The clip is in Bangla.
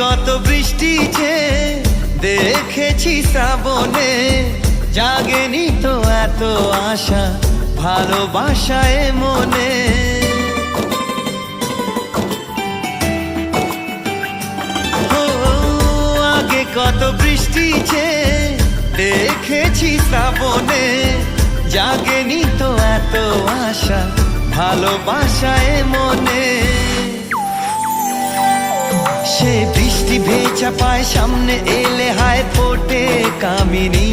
কত বৃষ্টি যে দেখেছি শ্রাবণে, জাগেনি তো এত আশা ভালোবাসায় মনে। ও আগে কত বৃষ্টি যে দেখেছি শ্রাবণে, জাগেনি তো এত আশা ভালোবাসায় মনে। সে বৃষ্টি ভেজা পায় সামনে এলে হায় ফোটে কামিনী।